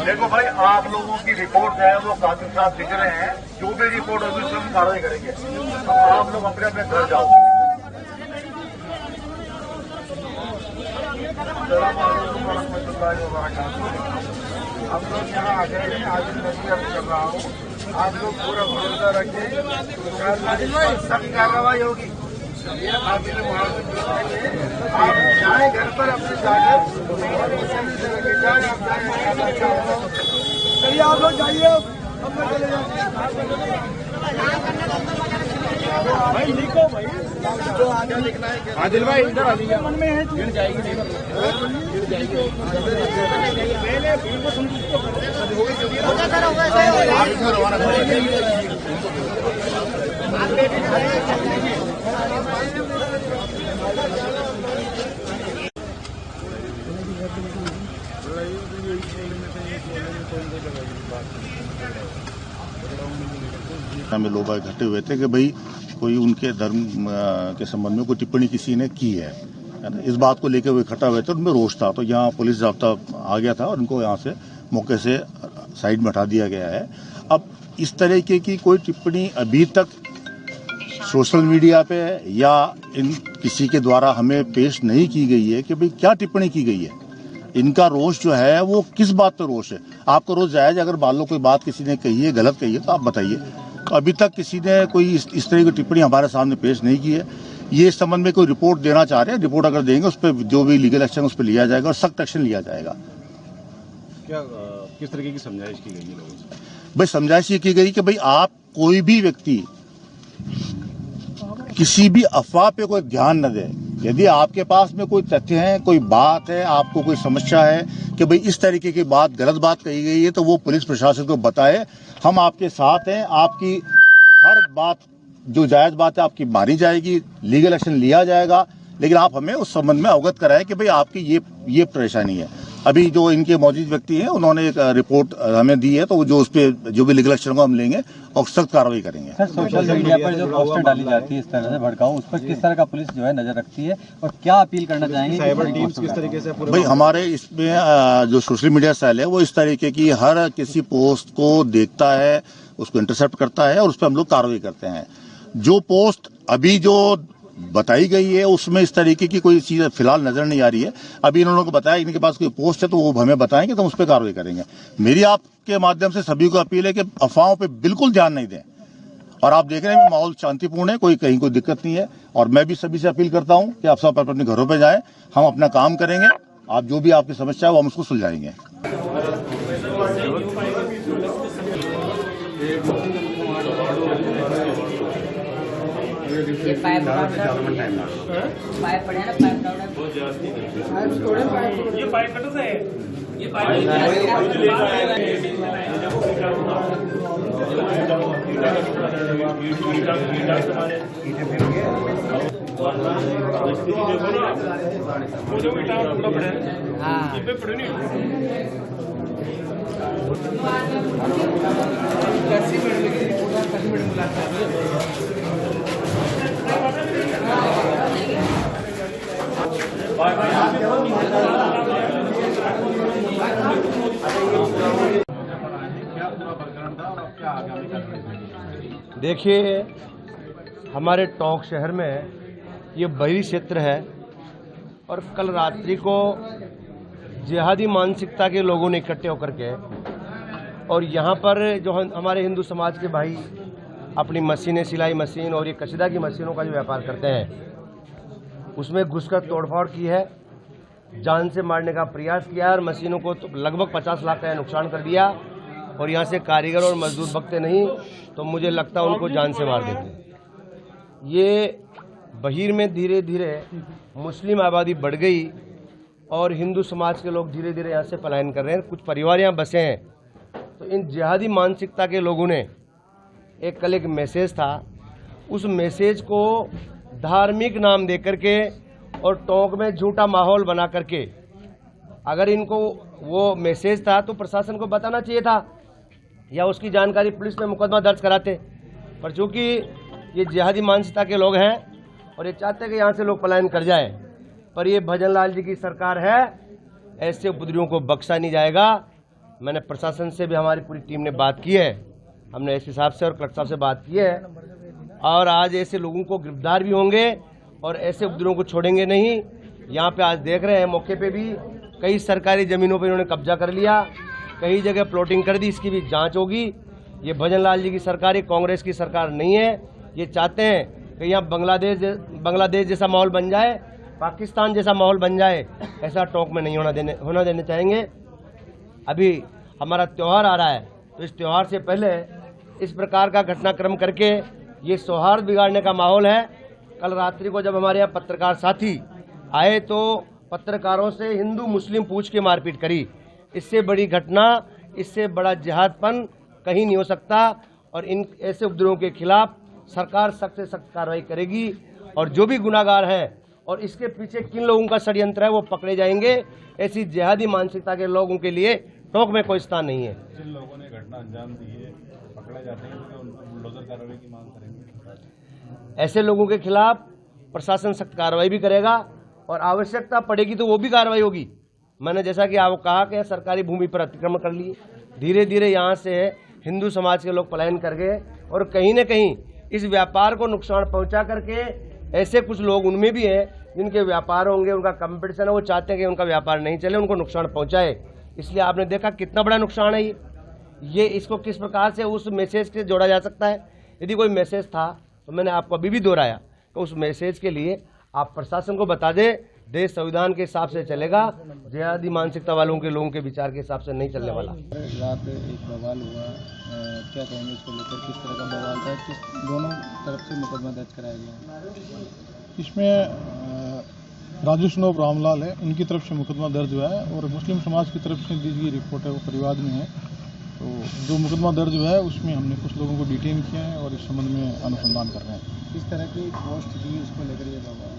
देखो भाई, आप लोगों की रिपोर्ट है वो काफी साफ दिख रहे हैं। जो भी रिपोर्ट होगी उसमें हम कार्रवाई करेंगे। तो आप लोग अपने अपने घर जाओ। हम लोग यहाँ आ गए हैं, आज नसीहत कर रहा हूँ। आप लोग पूरा भरोसा रखें, सख्त कार्रवाई होगी। आप जाए घर पर अपने जाकर जाए, आप लोग जाइए, हम लोग चले जाएंगे। भाई लिखो भाई, जो आगे लिखना है। आदिल भाई इधर आ जाइए, मन में है गिर जाएगी, गिर जाएगी। पहले भीड़ को संतुष्ट में लोग इकट्ठे हुए थे कि भाई कोई उनके धर्म के संबंध में कोई टिप्पणी किसी ने की है ना। इस बात को लेकर वो इकट्ठा हुए थे, उनमें रोष था। तो यहाँ पुलिस ज़ाब्ता आ गया था और उनको यहाँ से मौके से साइड में हटा दिया गया है। अब इस तरीके की कोई टिप्पणी अभी तक सोशल मीडिया पे या इन किसी के द्वारा हमें पेश नहीं की गई है कि भाई क्या टिप्पणी की गई है। इनका रोष जो है वो किस बात पर रोष है। आपका रोष जायज, अगर मान लो कोई बात किसी ने कही है, गलत कही है, तो आप बताइए। तो अभी तक किसी ने कोई इस तरह की टिप्पणी हमारे सामने पेश नहीं की है। ये इस संबंध में कोई रिपोर्ट देना चाह रहे हैं, रिपोर्ट अगर देंगे उस पर जो भी लीगल एक्शन उस पर लिया जाएगा और सख्त एक्शन लिया जाएगा। क्या किस तरीके की समझाइश की गई है लोगों से? भाई समझाइश ये की गई कि भाई आप कोई भी व्यक्ति किसी भी अफवाह पे कोई ध्यान न दे। यदि आपके पास में कोई तथ्य है, कोई बात है, आपको कोई समस्या है कि भाई इस तरीके की बात, गलत बात कही गई है, तो वो पुलिस प्रशासन को बताए। हम आपके साथ हैं, आपकी हर बात जो जायज बात है आपकी मानी जाएगी, लीगल एक्शन लिया जाएगा। लेकिन आप हमें उस संबंध में अवगत कराएं कि भाई आपकी ये परेशानी है। अभी जो इनके मौजूद व्यक्ति हैं उन्होंने एक रिपोर्ट हमें दी है, तो जो उस पर जो भी लीगल एक्शन को हम लेंगे और सख्त कार्रवाई करेंगे। सर, सोशल मीडिया पर जो पोस्टर डाली जाती है इस तरह से भड़काऊ, उस पर किस तरह का पुलिस जो है नजर रखती है और क्या अपील करना चाहेंगे? साइबर टीम्स किस तरीके से? भाई हमारे इसमें जो सोशल मीडिया सेल है वो इस तरीके की हर किसी पोस्ट को देखता है, उसको इंटरसेप्ट करता है और उस पर हम लोग कार्रवाई करते हैं। जो पोस्ट अभी जो बताई गई है उसमें इस तरीके की कोई चीज फिलहाल नजर नहीं आ रही है। अभी इन्होंने को बताया इनके पास कोई पोस्ट है तो वो हमें बताएंगे तो हम उस पर कार्रवाई करेंगे। मेरी आपके माध्यम से सभी को अपील है कि अफवाहों पे बिल्कुल ध्यान नहीं दें। और आप देख रहे हैं माहौल शांतिपूर्ण है, कोई कहीं कोई दिक्कत नहीं है। और मैं भी सभी से अपील करता हूं कि आप सब अपने घरों पर जाएं, हम अपना काम करेंगे। आप जो भी आपकी समस्या है वो हम उसको सुलझाएंगे। ये पाइप पड़े ना, पाइप ये पाइप कटो से ये पाइप देखिए, हमारे टोंक शहर में ये बहिरी क्षेत्र है और कल रात्रि को जिहादी मानसिकता के लोगों ने इकट्ठे होकर के और यहाँ पर जो हमारे हिंदू समाज के भाई अपनी मशीनें, सिलाई मशीन और ये कशीदा की मशीनों का जो व्यापार करते हैं उसमें घुसकर तोड़फोड़ की है, जान से मारने का प्रयास किया है और मशीनों को तो लगभग 50 लाख का नुकसान कर दिया। और यहाँ से कारीगर और मजदूर बकते नहीं तो मुझे लगता है उनको जान से मार देते। ये बहिर में धीरे धीरे मुस्लिम आबादी बढ़ गई और हिंदू समाज के लोग धीरे धीरे यहाँ से पलायन कर रहे हैं। कुछ परिवार यहाँ बसे हैं। तो इन जिहादी मानसिकता के लोगों ने कल एक मैसेज था, उस मैसेज को धार्मिक नाम दे करके और टोंक में झूठा माहौल बना करके, अगर इनको वो मैसेज था तो प्रशासन को बताना चाहिए था या उसकी जानकारी पुलिस में मुकदमा दर्ज कराते। पर चूंकि ये जिहादी मानसिकता के लोग हैं और ये चाहते हैं कि यहाँ से लोग पलायन कर जाए, पर ये भजन लाल जी की सरकार है, ऐसे उपद्रवियों को बख्शा नहीं जाएगा। मैंने प्रशासन से भी हमारी पूरी टीम ने बात की है, हमने एसपी साहब से और कलेक्टर साहब से बात की है, और आज ऐसे लोगों को गिरफ्तार भी होंगे और ऐसे उपद्रवियों को छोड़ेंगे नहीं। यहाँ पे आज देख रहे हैं मौके पे भी कई सरकारी जमीनों पे इन्होंने कब्जा कर लिया, कई जगह प्लॉटिंग कर दी, इसकी भी जांच होगी। ये भजन लाल जी की सरकार ही कांग्रेस की सरकार नहीं है। ये चाहते हैं कि यहाँ बांग्लादेश जैसा माहौल बन जाए, पाकिस्तान जैसा माहौल बन जाए, ऐसा टोंक में नहीं होना देने चाहेंगे। अभी हमारा त्यौहार आ रहा है, तो इस त्यौहार से पहले इस प्रकार का घटनाक्रम करके ये सौहार्द बिगाड़ने का माहौल है। कल रात्रि को जब हमारे यहाँ पत्रकार साथी आए तो पत्रकारों से हिंदू मुस्लिम पूछ के मारपीट करी। इससे बड़ी घटना, इससे बड़ा जिहादपन कहीं नहीं हो सकता, और इन ऐसे उपद्रवियों के खिलाफ सरकार सख्त से सख्त कार्रवाई करेगी, और जो भी गुनाहगार हैं और इसके पीछे किन लोगों का षड्यंत्र है वो पकड़े जाएंगे। ऐसी जिहादी मानसिकता के लोगों के लिए टोंक में कोई स्थान नहीं है। जिन लोगों ने घटना अंजाम दी है पकड़े जाते हैं तो उन पर बुलडोजर कार्रवाई की मांग करेंगे। ऐसे लोगों के खिलाफ प्रशासन सख्त कार्रवाई भी करेगा, और आवश्यकता पड़ेगी तो वो भी कार्रवाई होगी। मैंने जैसा कि आपको कहा कि सरकारी भूमि पर अतिक्रमण कर लिए, धीरे धीरे यहाँ से हिंदू समाज के लोग पलायन कर गए, और कहीं न कहीं इस व्यापार को नुकसान पहुँचा करके ऐसे कुछ लोग उनमें भी हैं जिनके व्यापार होंगे, उनका कंपटीशन है, वो चाहते हैं कि उनका व्यापार नहीं चले, उनको नुकसान पहुँचाए। इसलिए आपने देखा कितना बड़ा नुकसान है ये। इसको किस प्रकार से उस मैसेज से जोड़ा जा सकता है? यदि कोई मैसेज था तो मैंने आपको अभी भी दोहराया कि उस मैसेज के लिए आप प्रशासन को बता दें, देश संविधान के हिसाब से चलेगा, जिहादी मानसिकता वालों के लोगों के विचार के हिसाब से नहीं चलने वाला। रात एक बवाल हुआ, क्या कहेंगे इसको लेकर? किस तरह का बवाल था? किस दोनों तरफ से मुकदमा दर्ज कराया गया? इसमें राजू स्नोप रामलाल है, उनकी तरफ से मुकदमा दर्ज हुआ है, और मुस्लिम समाज की तरफ से दी गई रिपोर्ट है वो परिवाद में है। तो जो मुकदमा दर्ज हुआ है उसमें हमने कुछ लोगों को डिटेन किया है और इस संबंध में अनुसंधान कर रहे हैं। किस तरह की पोस्ट दी उसको लेकर ये बवाल?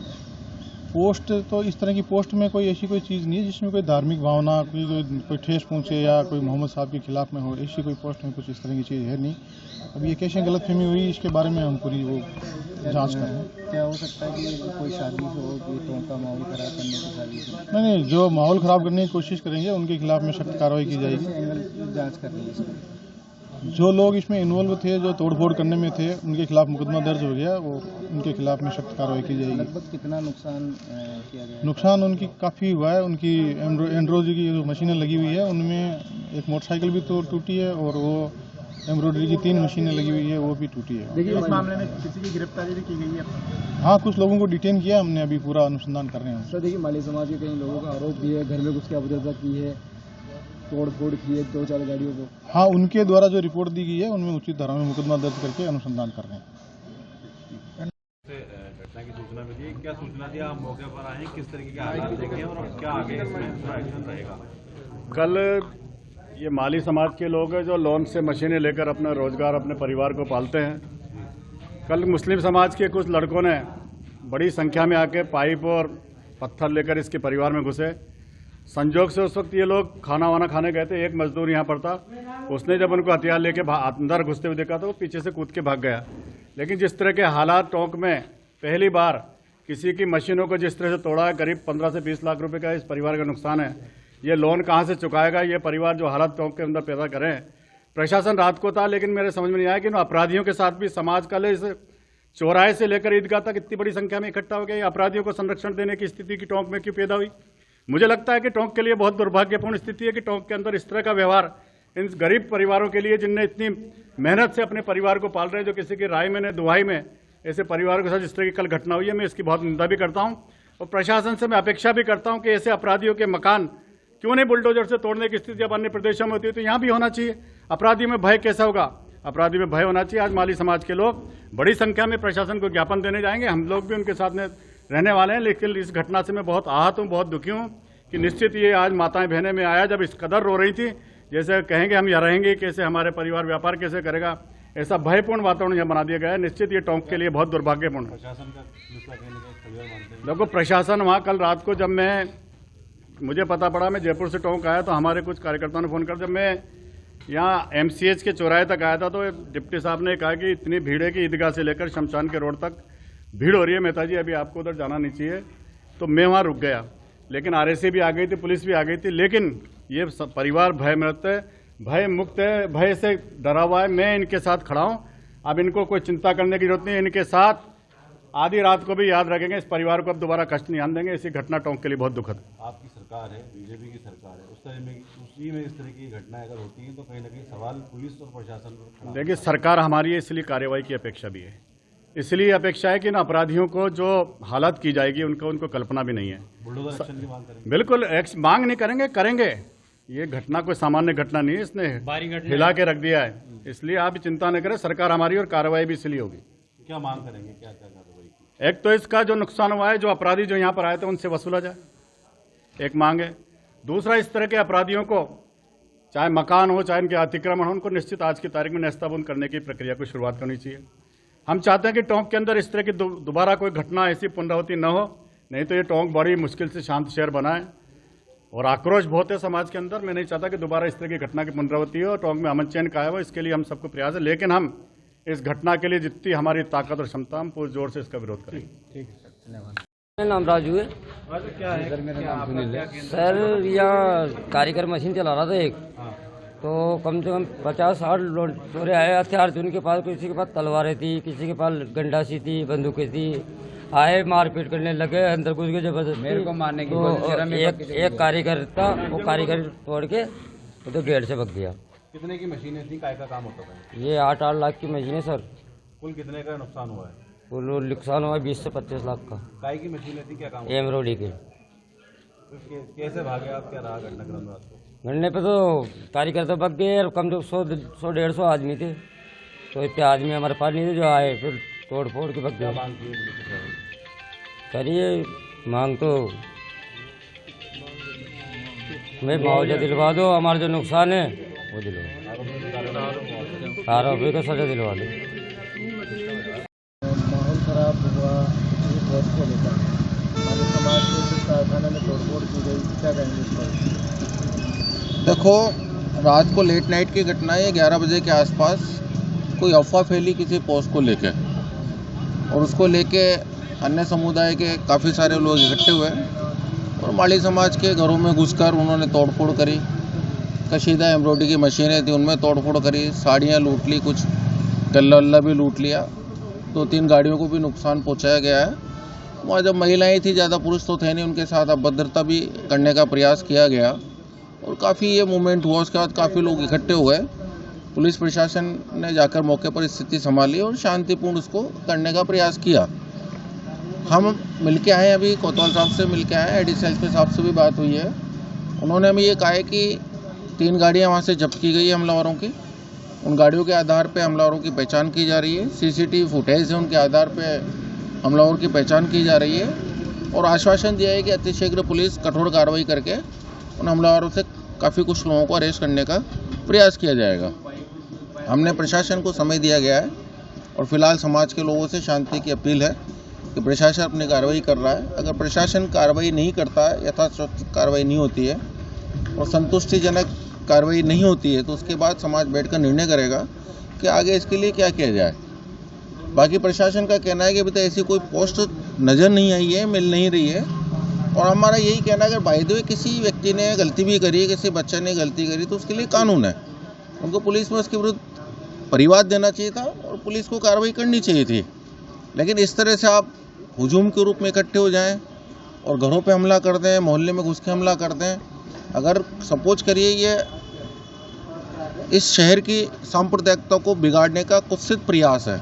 पोस्ट तो इस तरह की पोस्ट में कोई ऐसी कोई चीज़ नहीं है जिसमें कोई धार्मिक भावना, कोई ठेस पहुंचे या कोई मोहम्मद साहब के खिलाफ में हो, ऐसी कोई पोस्ट में कुछ इस तरह की चीज़ है नहीं। अब ये कैसे गलतफहमी हुई इसके बारे में हम पूरी वो जांच कर रहे हैं। क्या हो सकता है कि कोई शादी हो, कि टोंक का माहौल खराब करने की शादी? नहीं, जो माहौल खराब करने की कोशिश करेंगे उनके खिलाफ में सख्त कार्रवाई की जाएगी। एंगल जाँच कर रही है? जो लोग इसमें इन्वॉल्व थे, जो तोड़फोड़ करने में थे, उनके खिलाफ मुकदमा दर्ज हो गया, वो उनके खिलाफ में सख्त कार्रवाई की जाएगी। लगभग कितना नुकसान किया गया? नुकसान उनकी काफ़ी हुआ है। उनकी एम्ब्रॉयडरी की जो मशीनें लगी हुई है उनमें एक मोटरसाइकिल भी तो टूटी है, और वो एम्ब्रॉयडरी की 3 मशीनें लगी हुई है वो भी टूटी है। देखिए, इस मामले में किसी की गिरफ्तारी भी की गई है? हाँ, कुछ लोगों को डिटेन किया हमने, अभी पूरा अनुसंधान कर रहे हैं। सर देखिए, माली समाज के कई लोगों का आरोप भी है, घर में घुस के अभद्रता की है, तोड़-फोड़ की है 2-4 गाड़ियों को। हाँ, उनके द्वारा जो रिपोर्ट दी गई है उनमें उचित धारा में मुकदमा दर्ज करके अनुसंधान कर रहे हैं। घटना की सूचना मिली, क्या सूचना दी? आप मौके पर आए, किस तरीके के हालात देखे और क्या आगे इसमें पूरा एक्शन रहेगा? कल ये माली समाज के लोग हैं जो लोन से मशीनें लेकर अपना रोजगार, अपने परिवार को पालते हैं। कल मुस्लिम समाज के कुछ लड़कों ने बड़ी संख्या में आके पाइप और पत्थर लेकर इसके परिवार में घुसे। संजोग से उस वक्त ये लोग खाना वाना खाने गए थे, एक मजदूर यहाँ पर था, उसने जब उनको हथियार लेके अंदर घुसते हुए देखा तो वो पीछे से कूद के भाग गया। लेकिन जिस तरह के हालात टोंक में पहली बार किसी की मशीनों को जिस तरह से तोड़ा है, करीब 15 से 20 लाख रुपए का इस परिवार का नुकसान है। ये लोन कहाँ से चुकाएगा ये परिवार, जो हालात टोंक के अंदर पैदा करें। प्रशासन रात को था, लेकिन मेरे समझ में नहीं आया कि इन अपराधियों के साथ भी समाज का इस चौराहे से लेकर ईदगाह तक इतनी बड़ी संख्या में इकट्ठा हो गया। अपराधियों को संरक्षण देने की स्थिति की टोंक में क्यों पैदा हुई? मुझे लगता है कि टोंक के लिए बहुत दुर्भाग्यपूर्ण स्थिति है कि टोंक के अंदर इस तरह का व्यवहार इन गरीब परिवारों के लिए, जिनने इतनी मेहनत से अपने परिवार को पाल रहे हैं, जो किसी की राय में ने दुहाई में ऐसे परिवारों के साथ इस तरह की कल घटना हुई है, मैं इसकी बहुत निंदा भी करता हूं। और प्रशासन से मैं अपेक्षा भी करता हूं कि ऐसे अपराधियों के मकान क्यों नहीं बुलडोजर से तोड़ने की स्थिति जब अन्य प्रदेशों में होती है तो यहाँ भी होना चाहिए। अपराधियों में भय कैसा होगा? अपराधी में भय होना चाहिए। आज माली समाज के लोग बड़ी संख्या में प्रशासन को ज्ञापन देने जाएंगे, हम लोग भी उनके साथ में रहने वाले हैं। लेकिन इस घटना से मैं बहुत आहत हूँ, बहुत दुखी हूँ कि निश्चित ये आज माताएं बहनें में आया जब इस कदर रो रही थी, जैसे कहेंगे हम यहाँ रहेंगे कैसे, हमारे परिवार व्यापार कैसे करेगा, ऐसा भयपूर्ण वातावरण यहाँ बना दिया गया है। निश्चित ये टोंक के लिए बहुत दुर्भाग्यपूर्ण है। देखो, प्रशासन वहाँ कल रात को जब मुझे पता पड़ा, मैं जयपुर से टोंक आया तो हमारे कुछ कार्यकर्ताओं ने फोन कर, जब मैं यहाँ MCH के चौराहे तक आया था तो डिप्टी साहब ने कहा कि इतनी भीड़ है कि ईदगाह से लेकर शमशान के रोड तक भीड़ हो रही है मेहता जी, अभी आपको उधर जाना नहीं चाहिए। तो मैं वहाँ रुक गया, लेकिन RSA भी आ गई थी, पुलिस भी आ गई थी, लेकिन ये परिवार भय मुक्त है, भय मुक्त है, भय से डरा हुआ है। मैं इनके साथ खड़ा हूँ, अब इनको कोई चिंता करने की जरूरत नहीं है। इनके साथ आधी रात को भी याद रखेंगे, इस परिवार को अब दोबारा कष्ट नहीं आने देंगे। इसी घटना टोंक के लिए बहुत दुखद है। आपकी सरकार है, बीजेपी की सरकार है, उसी में इस तरह की घटनाएं अगर होती हैं तो कहीं ना कहीं सवाल पुलिस और प्रशासन पर खड़ा। देखिए, सरकार हमारी है, इसलिए कार्रवाई की अपेक्षा भी है। इसलिए अपेक्षा है कि इन अपराधियों को जो हालत की जाएगी उनको कल्पना भी नहीं है। बुलडोजर एक्शन की मांग करेंगे? बिल्कुल मांग नहीं करेंगे। ये घटना कोई सामान्य घटना नहीं है, इसने हिला के रख दिया है, इसलिए आप चिंता न करें। सरकार हमारी और कार्रवाई भी इसलिए होगी। क्या मांग करेंगे, क्या क्या कार्रवाई की? एक तो इसका जो नुकसान हुआ है, जो अपराधी जो यहाँ पर आए थे उनसे वसूला जाए, एक मांग है। दूसरा, इस तरह के अपराधियों को चाहे मकान हो चाहे इनके अतिक्रमण हो, उनको निश्चित आज की तारीख में नेस्ताबंद करने की प्रक्रिया को शुरुआत करनी चाहिए। हम चाहते हैं कि टोंक के अंदर इस तरह की दोबारा कोई घटना ऐसी पुनरावृत्ति न हो, नहीं तो ये टोंक बड़ी मुश्किल से शांत शहर बना है और आक्रोश बहुत है समाज के अंदर। मैं नहीं चाहता कि दोबारा इस तरह की घटना की पुनरावृत्ति हो, टोंक में अमन चैन कायम हो। इसके लिए हम सबको प्रयास है, लेकिन हम इस घटना के लिए जितनी हमारी ताकत और क्षमता, हम पूरे जोर से इसका विरोध करेंगे। ठीक है, धन्यवाद। मेरा नाम राजू है क्या है? सर। यहाँ कारीगर मशीन चला रहा था एक, तो कम से कम 50-60 चोरे आए। हथियार थे उनके पास, किसी के पास तलवारें थी, किसी के पास गंडासी थी, बंदूकें थी। आए, मारपीट करने लगे, अंदर घुस गए जबरदस्ती, मेरे को मारने की कोशिश। एक कारीगर था, वो कारीगर तोड़ के तो गेट से भाग गया। कितने की मशीनें थी, काय का काम होता था? ये 8-8 लाख की मशीन है सर। कुल कितने का नुकसान हुआ है? कुल नुकसान हुआ 20 से 25 लाख का। काय की मशीनें थी, क्या काम? एमरोडी के। कैसे भागे आप, क्या रहा घटनाक्रम रात? घटने पे तो कारीगर तो भाग गए, कम से 100-150 आदमी थे, तो इतने आदमी हमारे पास नहीं थे जो आए, फिर तोड़ फोड़ के भाग गए। मांग की करिए मांग तो मैं मुआवजा दिलवा दो, हमारा जो नुकसान है वो दिलवा, आरोपी को सजा दिलवा दो। माहौल खराब हुआ इस बस को लेकर, हमारे समाज में थाना में तोड़फोड़ की गई, क्या कहेंगे इस पर? देखो, रात को लेट नाइट की घटना है। 11 बजे के आसपास कोई अफवाह फैली किसी पोस्ट को लेके, और उसको लेके अन्य समुदाय के काफ़ी सारे लोग इकट्ठे हुए और माली समाज के घरों में घुसकर उन्होंने तोड़फोड़ करी। कशीदा एम्ब्रॉयडरी की मशीनें थी, उनमें तोड़फोड़ करी, साड़ियाँ लूट ली, कुछ गल्ला भी लूट लिया, 2-3 गाड़ियों को भी नुकसान पहुँचाया गया है। वहाँ जब महिलाएँ थी, ज़्यादा पुरुष तो थे नहीं, उनके साथ अभद्रता भी करने का प्रयास किया गया और काफ़ी ये मूवमेंट हुआ। उसके बाद काफ़ी लोग इकट्ठे हुए, पुलिस प्रशासन ने जाकर मौके पर स्थिति संभाली और शांतिपूर्ण उसको करने का प्रयास किया। हम मिलके आए, अभी कोतवाल साहब से मिलके आए, ADCL साहब से भी बात हुई है। उन्होंने हमें ये कहा है कि 3 गाड़ियाँ वहाँ से जब्त की गई है हमलावरों की। उन गाड़ियों के आधार पर हमलावरों की पहचान की जा रही है, CCTV फुटेज है उनके आधार पर हमलावरों की पहचान की जा रही है और आश्वासन दिया है कि अतिशीघ्र पुलिस कठोर कार्रवाई करके उन हमलावरों से काफ़ी कुछ लोगों को अरेस्ट करने का प्रयास किया जाएगा। हमने प्रशासन को समय दिया गया है और फिलहाल समाज के लोगों से शांति की अपील है कि प्रशासन अपनी कार्रवाई कर रहा है। अगर प्रशासन कार्रवाई नहीं करता है, यथासंभव कार्रवाई नहीं होती है और संतुष्टिजनक कार्रवाई नहीं होती है, तो उसके बाद समाज बैठकर निर्णय करेगा कि आगे इसके लिए क्या किया जाए। बाकी प्रशासन का कहना है कि अभी तक ऐसी कोई पोस्ट नज़र नहीं आई है, मिल नहीं रही है और हमारा यही कहना है अगर बाय द वे किसी व्यक्ति ने गलती भी करी, किसी बच्चे ने गलती करी, तो उसके लिए कानून है, उनको पुलिस में उसके विरुद्ध परिवाद देना चाहिए था और पुलिस को कार्रवाई करनी चाहिए थी। लेकिन इस तरह से आप हुजूम के रूप में इकट्ठे हो जाएं और घरों पे हमला कर दें, मोहल्ले में घुस के हमला कर दें, अगर सपोज करिए ये इस शहर की सांप्रदायिकता को बिगाड़ने का कुत्सित प्रयास है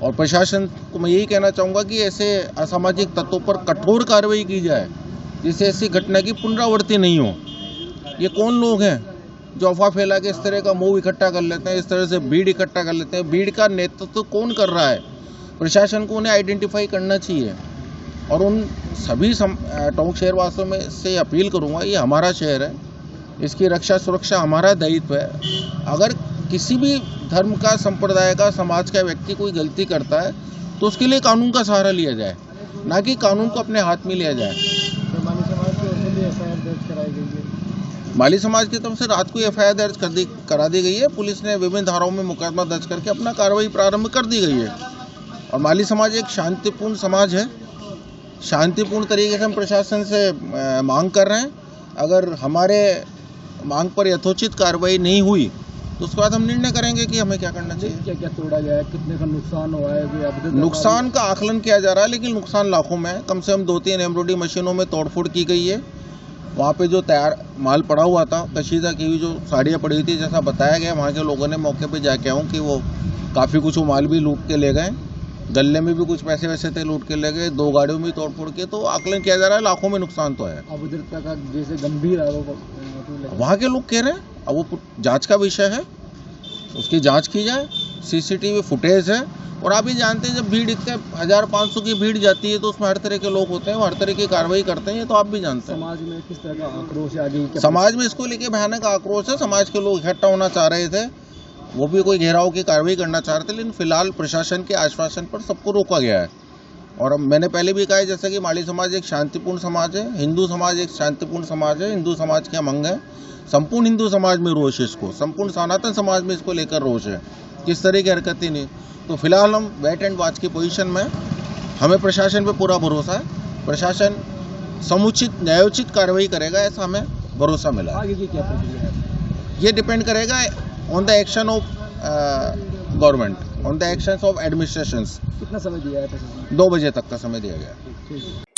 और प्रशासन को मैं यही कहना चाहूँगा कि ऐसे असामाजिक तत्वों पर कठोर कार्रवाई की जाए जिससे ऐसी घटना की पुनरावृत्ति नहीं हो। ये कौन लोग हैं जो अफवाह फैला के इस तरह का मोह इकट्ठा कर लेते हैं, इस तरह से भीड़ इकट्ठा कर लेते हैं? भीड़ का नेतृत्व कौन कर रहा है? प्रशासन को उन्हें आइडेंटिफाई करना चाहिए और उन सभी टोंक शहरवासियों में से अपील करूँगा, ये हमारा शहर है, इसकी रक्षा सुरक्षा हमारा दायित्व है। अगर किसी भी धर्म का, संप्रदाय का, समाज का व्यक्ति कोई गलती करता है तो उसके लिए कानून का सहारा लिया जाए, ना कि कानून को अपने हाथ में लिया जाए। माली समाज की ओर से भी FIR दर्ज कराई गई है। माली समाज की तरफ से रात को एफआईआर दर्ज करा दी गई है। पुलिस ने विभिन्न धाराओं में मुकदमा दर्ज करके अपना कार्रवाई प्रारंभ कर दी गई है। और माली समाज एक शांतिपूर्ण समाज है। शांतिपूर्ण तरीके से हम प्रशासन से मांग कर रहे हैं। अगर हमारे मांग पर यथोचित कार्रवाई नहीं हुई तो उसके बाद हम निर्णय करेंगे कि हमें क्या करना चाहिए। क्या क्या तोड़ा गया है, कितने का नुकसान हुआ है? नुकसान का आकलन किया जा रहा है, लेकिन नुकसान लाखों में है। कम से कम 2-3 एम्ब्रॉयडरी मशीनों में तोड़फोड़ की गई है। वहाँ पे जो तैयार माल पड़ा हुआ था, कशीदा की हुई जो साड़ियाँ पड़ी थी, जैसा बताया गया, वहाँ के लोगों ने मौके पे जाके आऊँ कि वो काफ़ी कुछ वो माल भी लूट के ले गए। गले में भी कुछ पैसे वैसे थे, लूट के ले गए। 2 गाड़ियों में तोड़फोड़ के, तो आकलन किया जा रहा है, लाखों में नुकसान तो है। अब उधर तक जैसे गंभीर आरोप वहाँ के लोग कह रहे हैं, अब वो जांच का विषय है, उसकी जांच की जाए। सीसीटीवी फुटेज है। और आप भी जानते हैं, जब भीड़ इतने 1500 की भीड़ जाती है तो उसमें हर तरह के लोग होते हैं, वो हर तरह की कार्रवाई करते हैं। तो आप भी जानते हैं समाज में किस तरह का आक्रोश है आगे? समाज में इसको लेके भयानक आक्रोश है। समाज के लोग इकट्ठा होना चाह रहे थे, वो भी कोई घेराव की कार्रवाई करना चाह रहे थे, लेकिन फिलहाल प्रशासन के आश्वासन पर सबको रोका गया है। और मैंने पहले भी कहा है, जैसा कि माली समाज एक शांतिपूर्ण समाज है, हिंदू समाज एक शांतिपूर्ण समाज है, हिंदू समाज की मंग है। संपूर्ण हिंदू समाज में रोष है इसको, संपूर्ण सनातन समाज में इसको लेकर रोष है। किस तरह की हरकतें नहीं। तो फिलहाल हम वेट एंड वॉच की पोजीशन में, हमें प्रशासन पे पूरा भरोसा है। प्रशासन समुचित न्यायोचित कार्रवाई करेगा, ऐसा हमें भरोसा मिला। आगे की क्या प्रक्रिया है? ये डिपेंड करेगा on the action of government, on the actions of administrations. कितना समय दिया है? 2 बजे तक का समय दिया गया। ठीक है।